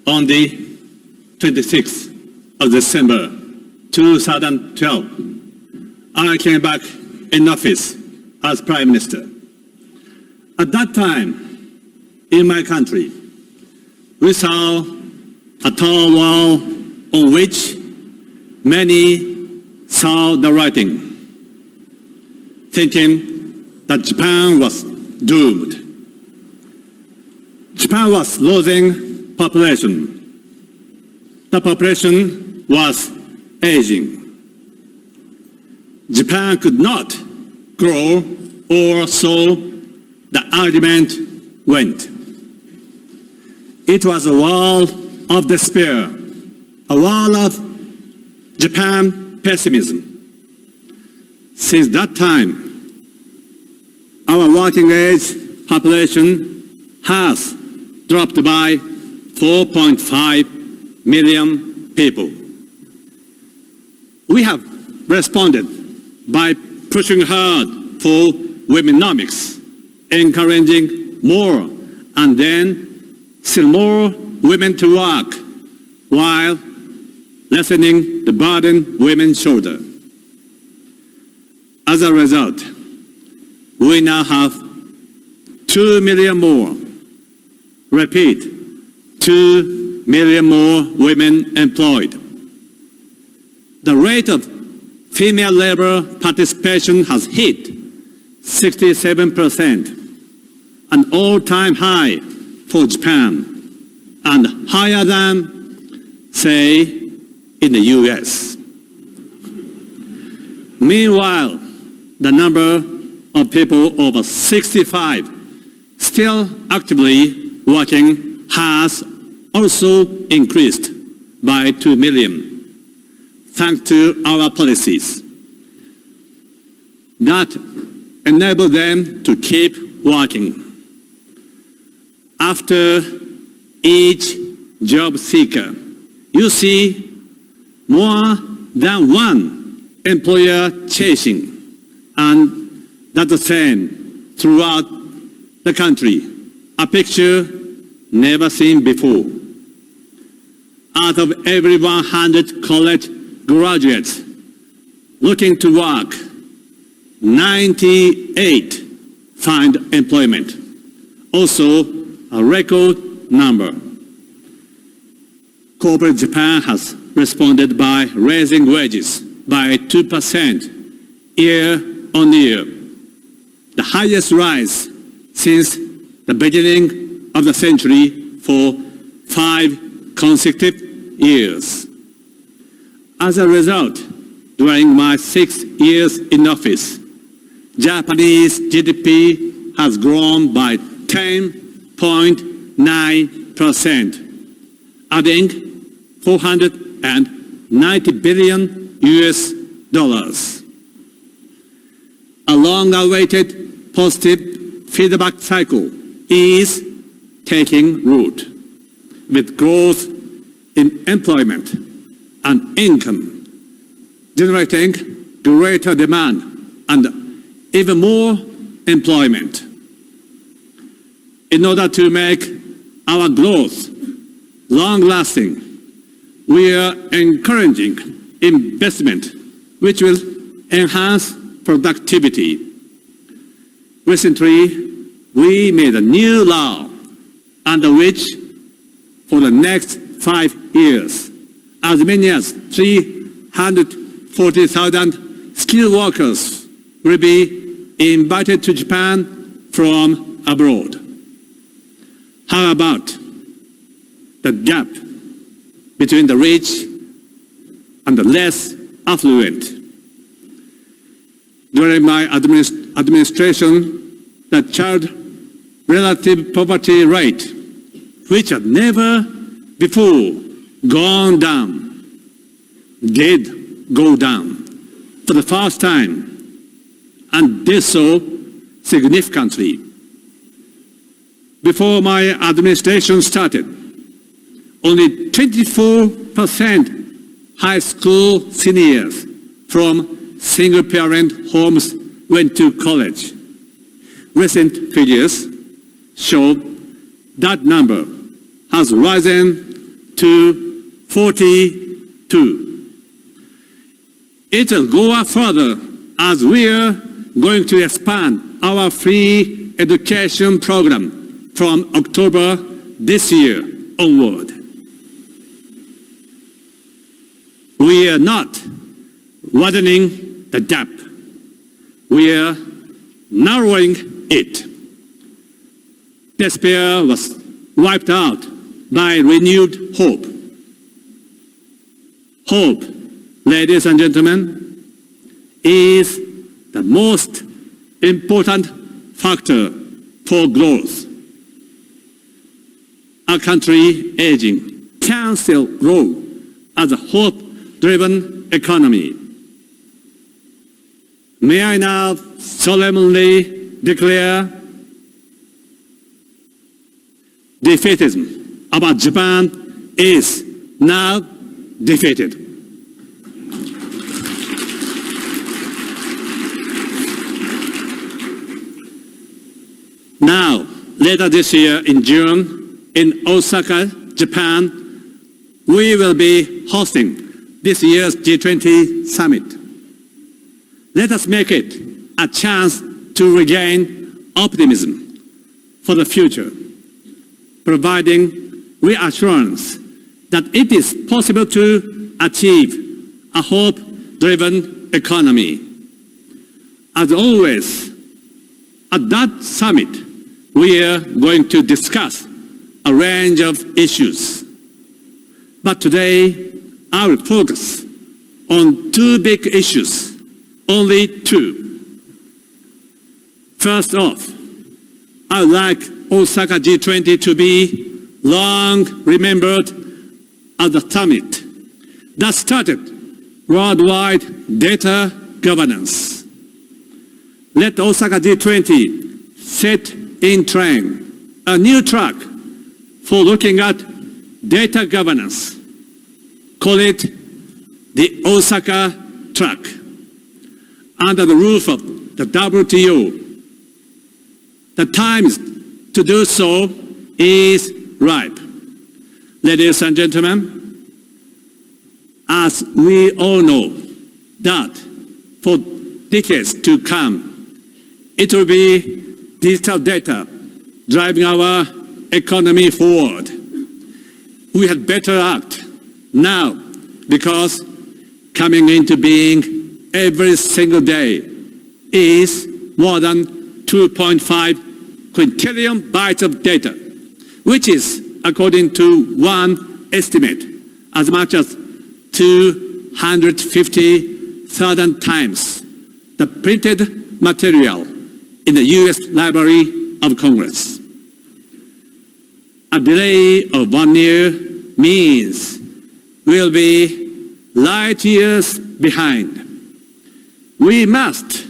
On the 26th of December 2012, I came back in office as Prime Minister. At that time, in my country, we saw a tall wall on which many saw the writing, thinking that Japan was doomed. Japan was losing population. The population was aging. Japan could not grow, or so the argument went. It was a wall of despair, a wall of Japan pessimism. Since that time, our working age population has dropped by 4.5 million people. We have responded by pushing hard for womenomics, encouraging more and then still more women to work while lessening the burden women shoulder. As a result, we now have 2 million more, repeat, 2 million more women employed. The rate of female labor participation has hit 67%, an all-time high for Japan, and higher than, say, in the US. Meanwhile, the number of people over 65 still actively working has also increased by 2 million, thanks to our policies that enable them to keep working. After each job seeker, you see more than one employer chasing, and that's the same throughout the country, a picture never seen before. Out of every 100 college graduates looking to work, 98 find employment, also a record number. Corporate Japan has responded by raising wages by 2% year on year, the highest rise since the beginning of the century for 5 consecutive years. As a result, during my 6 years in office, Japanese GDP has grown by 10.9%, adding $490 billion US. A long-awaited positive feedback cycle is taking root, with growth in employment and income, generating greater demand and even more employment. In order to make our growth long-lasting, we are encouraging investment which will enhance productivity. Recently, we made a new law under which, for the next 5 years, as many as 340,000 skilled workers will be invited to Japan from abroad. How about the gap between the rich and the less affluent? During my administration, the child relative poverty rate, which had never before gone down, did go down for the first time, and did so significantly. Before my administration started, only 24% high school seniors from single-parent homes went to college. Recent figures show that number has risen to 42. It will go further as we are going to expand our free education program from October this year onward. We are not widening the gap. We are narrowing it. Despair was wiped out by renewed hope. Hope, ladies and gentlemen, is the most important factor for growth. A country aging can still grow as a hope-driven economy. May I now solemnly declare defeatism about Japan is now defeated. Now, later this year in June, in Osaka, Japan, we will be hosting this year's G20 summit. Let us make it a chance to regain optimism for the future, providing reassurance that it is possible to achieve a hope-driven economy. As always, at that summit, we are going to discuss a range of issues. But today, I will focus on two big issues, only two. First off, I would like Osaka G20 to be long remembered as the summit that started worldwide data governance. Let Osaka G20 set in train a new track for looking at data governance. Call it the Osaka track. Under the roof of the WTO, the time to do so is ripe. Ladies and gentlemen, as we all know that for decades to come, it will be digital data driving our economy forward. We had better act now because coming into being every single day is more than 2.5 quintillion bytes of data, which is, according to one estimate, as much as 250,000 times the printed material in the U.S. Library of Congress. A delay of 1 year means we'll be light years behind. We must,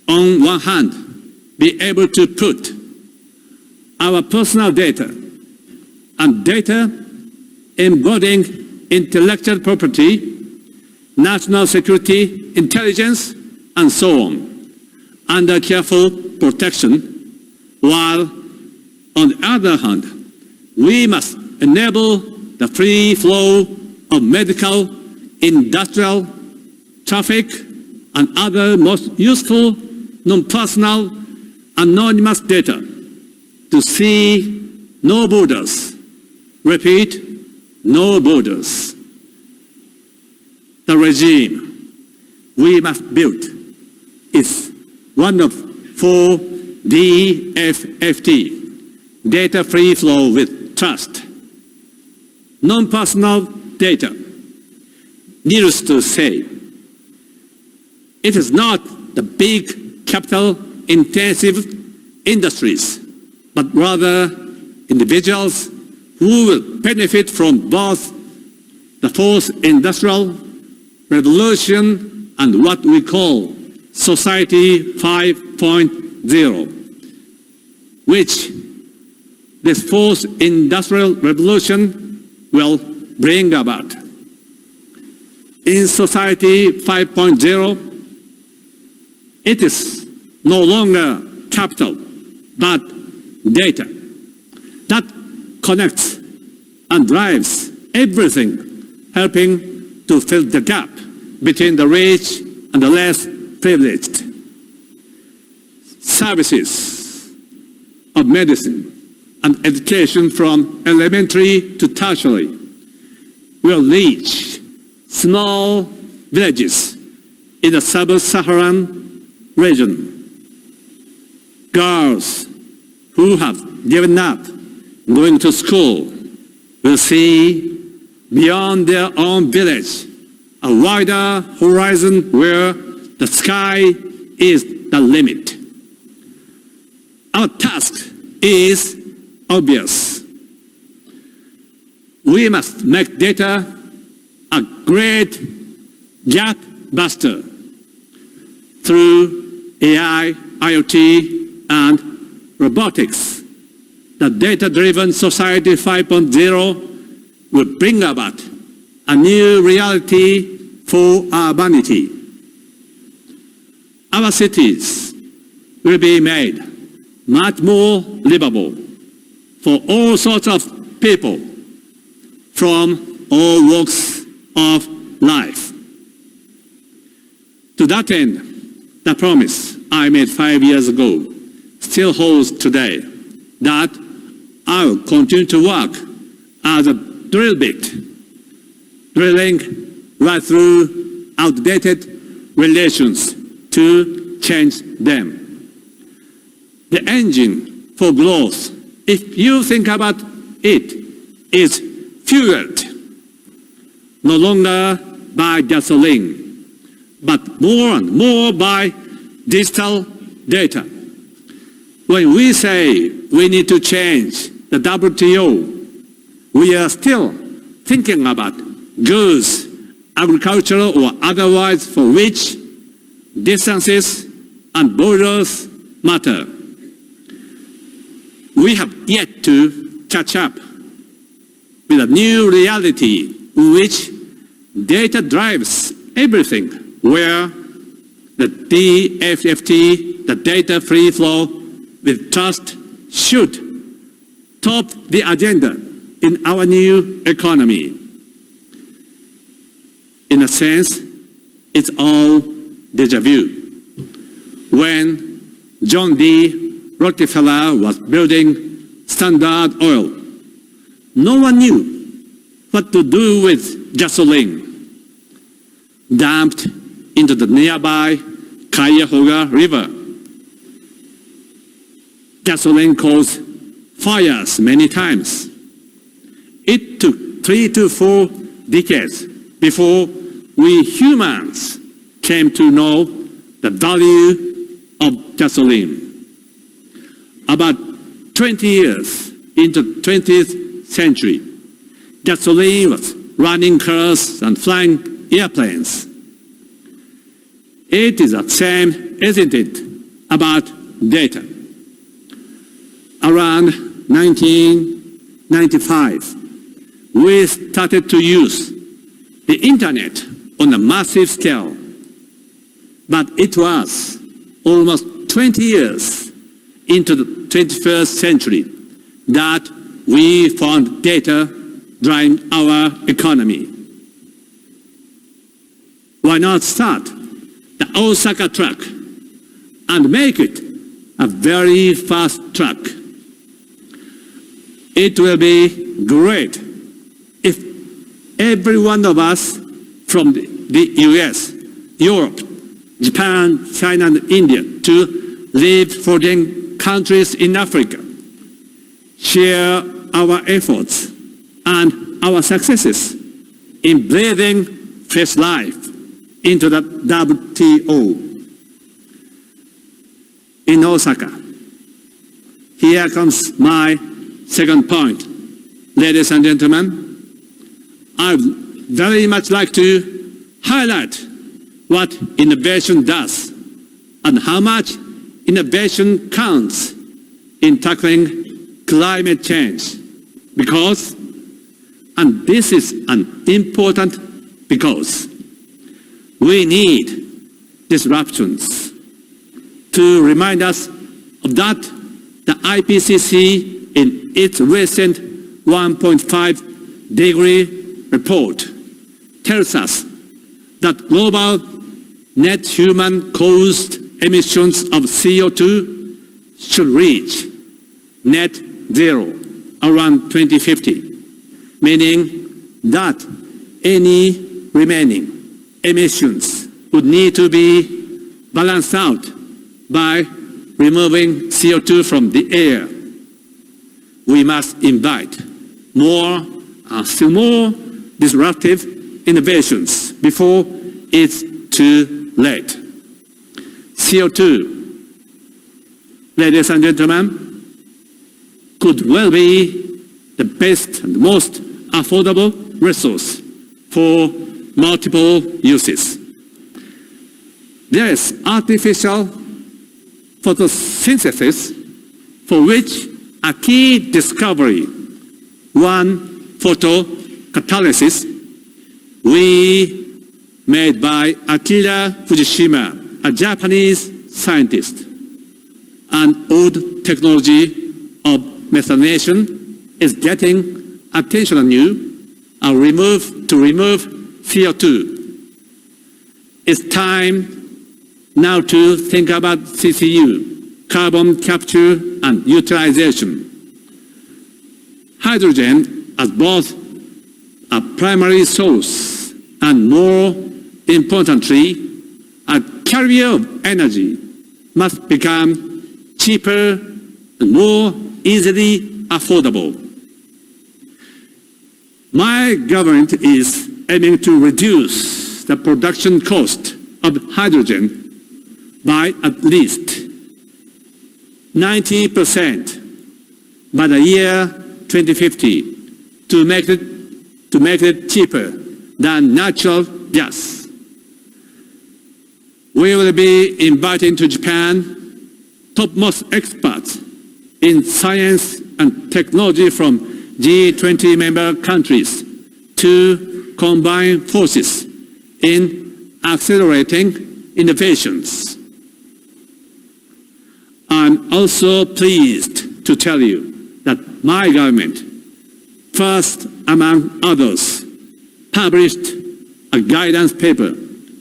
on one hand, be able to put our personal data and data embodying intellectual property, national security, intelligence, and so on, under careful protection, while, on the other hand, we must enable the free flow of medical, industrial, traffic, and other most useful, non-personal, anonymous data to see no borders. Repeat, no borders. The regime we must build is one of 4 DFFT, data free flow with trust. Non-personal data. Needless to say, it is not the big capital-intensive industries, but rather individuals who will benefit from both the fourth industrial revolution and what we call Society 5.0, which this fourth industrial revolution will bring about. In Society 5.0, it is no longer capital, but data that connects and drives everything helping to fill the gap between the rich and the less privileged. Services of medicine and education from elementary to tertiary will reach small villages in the sub-Saharan region. Girls who have given up going to school will see beyond their own village a wider horizon where the sky is the limit. Our task is obvious. We must make data a great gap buster through AI, IoT, and robotics. The data-driven society 5.0 will bring about a new reality for urbanity. Our cities will be made much more livable for all sorts of people from all walks of life. To that end, the promise I made 5 years ago still holds today, that I will continue to work as a drill bit, drilling right through outdated relations to change them. The engine for growth, if you think about it, is fueled no longer by gasoline, but more and more by digital data. When we say we need to change the WTO, we are still thinking about goods, agricultural or otherwise, for which distances and borders matter. We have yet to catch up with a new reality in which data drives everything, where the DFFT, the data free flow with trust, should top the agenda in our new economy. In a sense, it's all déjà vu. When John D. Rockefeller was building Standard Oil, no one knew what to do with gasoline dumped into the nearby Cuyahoga River. Gasoline caused fires many times. It took 3 to 4 decades before we humans came to know the value of gasoline. About 20 years into the 20th century, gasoline was running cars and flying airplanes. It is the same, isn't it, about data? Around 1995, we started to use the internet on a massive scale. But it was almost 20 years into the 21st century that we found data driving our economy. Why not start the Osaka truck and make it a very fast truck? It will be great if every one of us from the US, Europe, Japan, China, and India, to live 14 countries in Africa, share our efforts and our successes in breathing fresh life into the WTO. In Osaka, here comes my second point. Ladies and gentlemen, I would very much like to highlight what innovation does and how much innovation counts in tackling climate change. Because, and this is an important because, we need disruptions to remind us of that. The IPCC, in its recent 1.5-degree report tells us that global net human-caused emissions of CO2 should reach net zero around 2050, meaning that any remaining emissions would need to be balanced out by removing CO2 from the air. We must invite more, still more disruptive innovations before it's too late. CO2, ladies and gentlemen, could well be the best and most affordable resource for multiple uses. There is artificial photosynthesis, for which a key discovery, one photocatalysis, we made by Akira Fujishima, a Japanese scientist. An old technology of methanation is getting attention anew to remove CO2. It's time now to think about CCU, carbon capture and utilization. Hydrogen as both a primary source and, more importantly, a carrier of energy must become cheaper and more easily affordable. My government is aiming to reduce the production cost of hydrogen by at least 90% by the year 2050 to make it cheaper than natural gas. We will be inviting to Japan topmost experts in science and technology from G20 member countries to combine forces in accelerating innovations. I'm also pleased to tell you that my government, first among others, published a guidance paper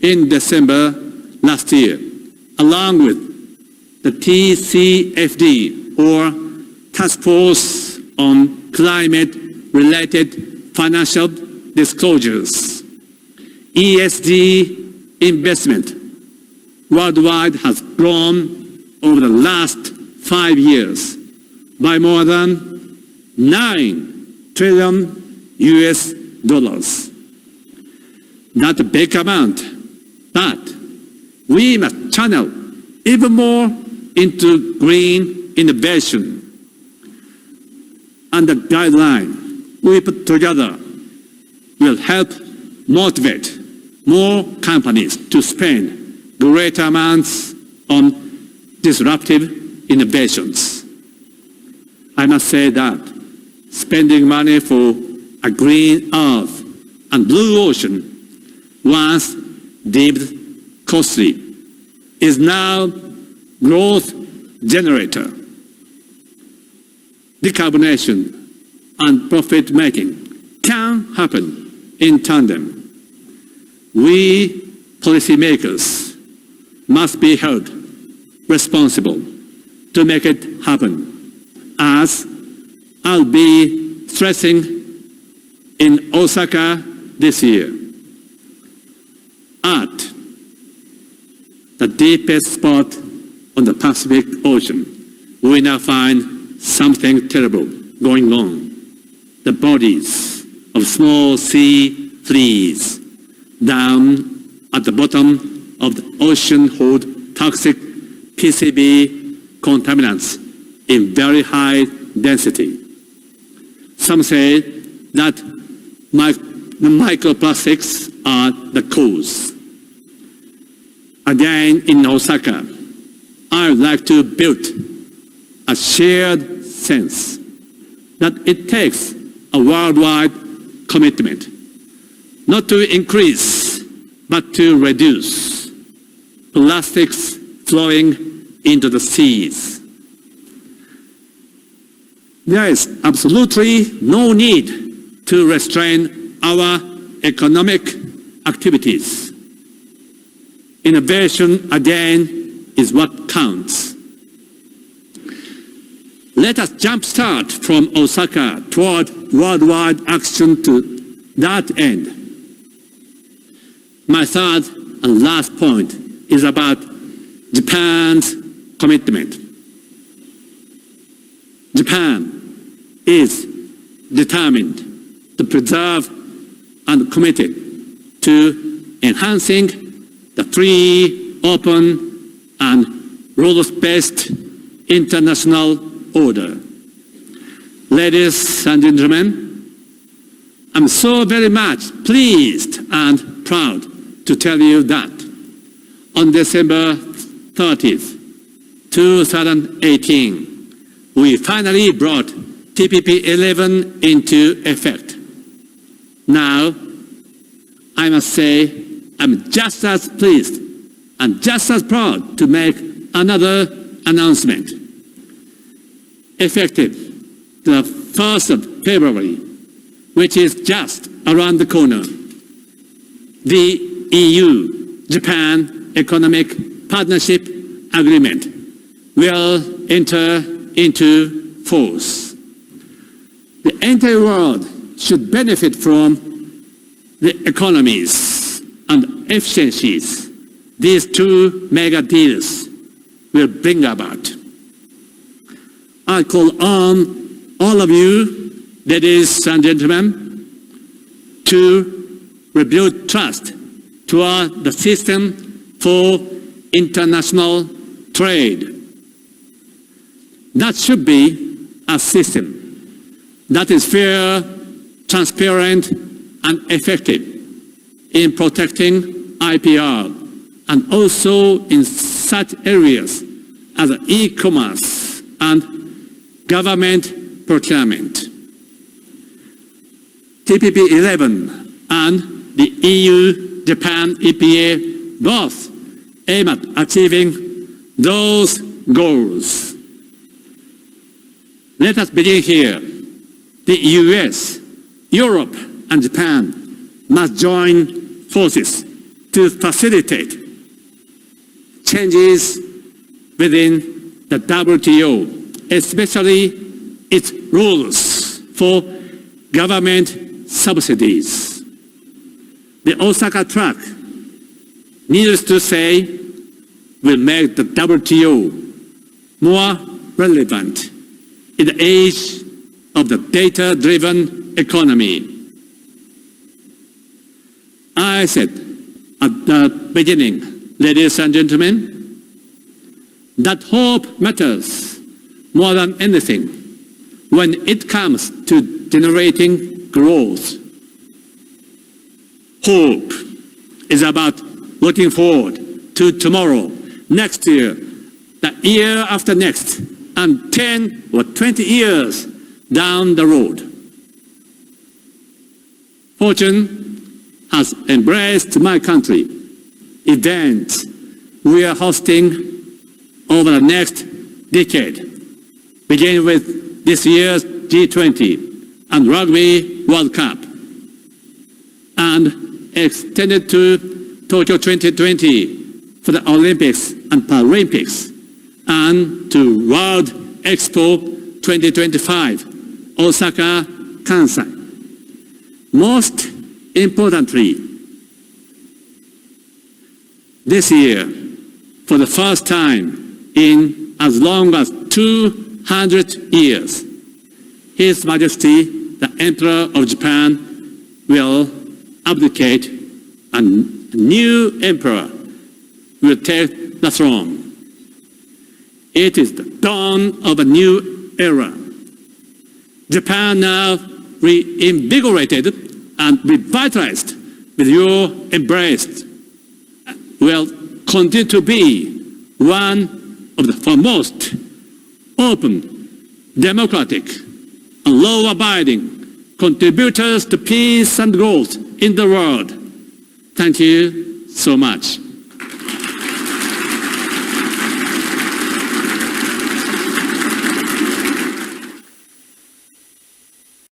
in December last year, along with the TCFD, or Task Force on Climate-Related Financial Disclosures. ESG investment worldwide has grown over the last 5 years by more than $9 trillion US. Not a big amount, but we must channel even more into green innovation. And the guideline we put together will help motivate more companies to spend greater amounts on disruptive innovations. I must say that spending money for a green earth and blue ocean, once deemed costly, is now growth generator. Decarbonation and profit making can happen in tandem. We policymakers must be held responsible to make it happen, as I'll be stressing in Osaka this year. At the deepest spot on the Pacific Ocean, we now find something terrible going on. The bodies of small sea fleas down at the bottom of the ocean hold toxic PCB contaminants in very high density. Some say that microplastics are the cause. Again, in Osaka, I would like to build a shared sense that it takes a worldwide commitment not to increase but to reduce plastics flowing into the seas. There is absolutely no need to restrain our economic activities. Innovation, again, is what counts. Let us jumpstart from Osaka toward worldwide action to that end. My third and last point is about Japan's commitment. Japan is determined to preserve and committed to enhancing the free, open, and rules-based international order. Ladies and gentlemen, I'm so very much pleased and proud to tell you that on December 30th, 2018, we finally brought TPP-11 into effect. Now, I must say, I'm just as pleased and just as proud to make another announcement. Effective the 1st of February, which is just around the corner, the EU-Japan Economic Partnership Agreement will enter into force. The entire world should benefit from the economies and efficiencies these two mega deals will bring about. I call on all of you, ladies and gentlemen, to rebuild trust toward the system for international trade. That should be a system that is fair, transparent, and effective in protecting IPR, and also in such areas as e-commerce and government procurement. TPP-11 and the EU-Japan EPA both aim at achieving those goals. Let us begin here. The US, Europe, and Japan must join forces to facilitate changes within the WTO, especially its rules for government subsidies. The Osaka track, needless to say, will make the WTO more relevant in the age of the data-driven economy. I said at the beginning, ladies and gentlemen, that hope matters more than anything when it comes to generating growth. Hope is about looking forward to tomorrow, next year, the year after next, and 10 or 20 years down the road. Fortune has embraced my country. Events we are hosting over the next decade, beginning with this year's G20 and Rugby World Cup, and extended to Tokyo 2020 for the Olympics and Paralympics, and to World Expo 2025, Osaka, Kansai. Most importantly, this year, for the first time in as long as 200 years, His Majesty, the Emperor of Japan, will abdicate and a new emperor will take the throne. It is the dawn of a new era. Japan, now reinvigorated and revitalized with your embrace, will continue to be one of the foremost open, democratic, and law-abiding contributors to peace and growth in the world. Thank you so much.